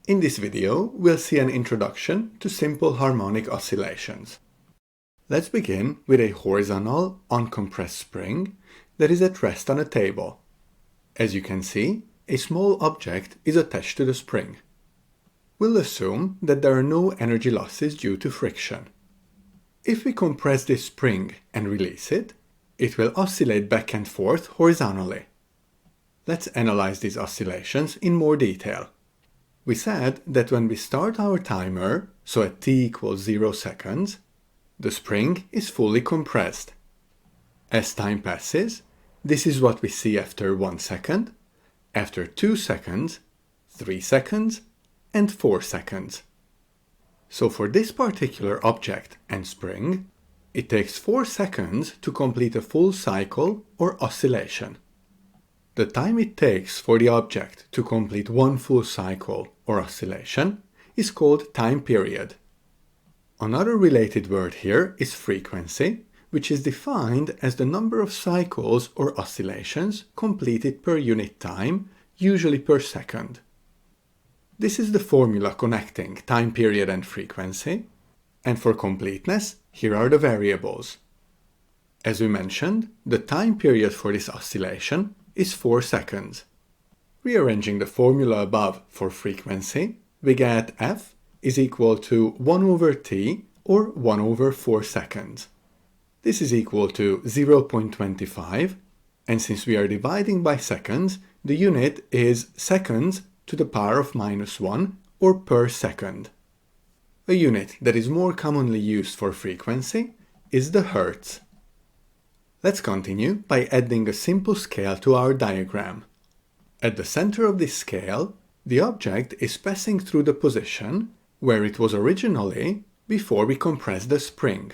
In this video, we'll see an introduction to simple harmonic oscillations. Let's begin with a horizontal, uncompressed spring that is at rest on a table. As you can see, a small object is attached to the spring. We'll assume that there are no energy losses due to friction. If we compress this spring and release it, it will oscillate back and forth horizontally. Let's analyze these oscillations in more detail. We said that when we start our timer, so at t equals 0 seconds, the spring is fully compressed. As time passes, this is what we see after 1 second, after 2 seconds, 3 seconds, and 4 seconds. So for this particular object and spring, it takes 4 seconds to complete a full cycle or oscillation. The time it takes for the object to complete one full cycle or oscillation is called time period. Another related word here is frequency, which is defined as the number of cycles or oscillations completed per unit time, usually per second. This is the formula connecting time period and frequency, and for completeness, here are the variables. As we mentioned, the time period for this oscillation is 4 seconds. Rearranging the formula above for frequency, we get f is equal to 1 over t or 1 over 4 seconds. This is equal to 0.25, and since we are dividing by seconds, the unit is seconds to the power of -1 or per second. A unit that is more commonly used for frequency is the hertz. Let's continue by adding a simple scale to our diagram. At the center of this scale, the object is passing through the position where it was originally before we compressed the spring.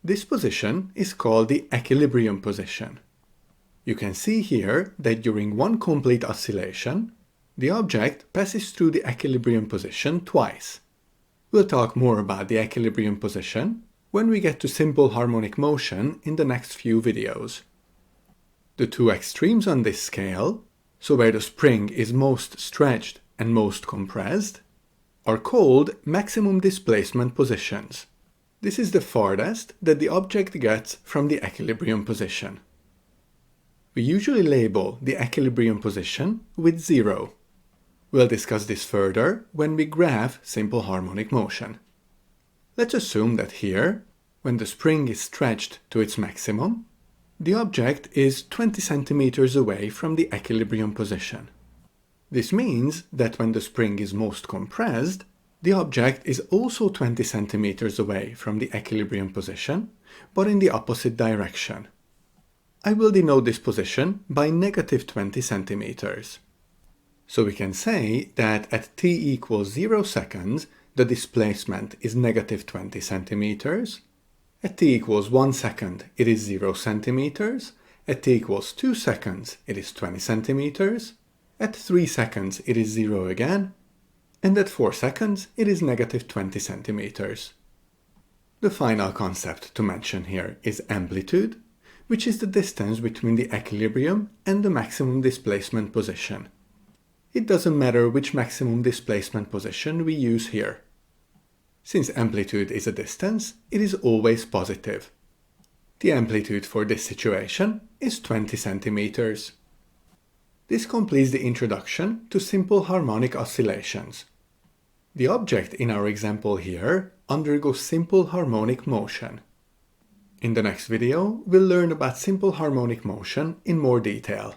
This position is called the equilibrium position. You can see here that during one complete oscillation, the object passes through the equilibrium position twice. We'll talk more about the equilibrium position when we get to simple harmonic motion in the next few videos. The two extremes on this scale, so where the spring is most stretched and most compressed, are called maximum displacement positions. This is the farthest that the object gets from the equilibrium position. We usually label the equilibrium position with 0. We'll discuss this further when we graph simple harmonic motion. Let's assume that here, when the spring is stretched to its maximum, the object is 20 centimeters away from the equilibrium position. This means that when the spring is most compressed, the object is also 20 centimeters away from the equilibrium position, but in the opposite direction. I will denote this position by -20 centimeters. So we can say that at t equals 0 seconds, the displacement is -20 centimeters. At t equals 1 second, it is 0 centimeters. At t equals 2 seconds, it is 20 centimeters. At 3 seconds, it is 0 again. And at 4 seconds, it is -20 centimeters. The final concept to mention here is amplitude, which is the distance between the equilibrium and the maximum displacement position. It doesn't matter which maximum displacement position we use here. Since amplitude is a distance, it is always positive. The amplitude for this situation is 20 centimeters. This completes the introduction to simple harmonic oscillations. The object in our example here undergoes simple harmonic motion. In the next video, we'll learn about simple harmonic motion in more detail.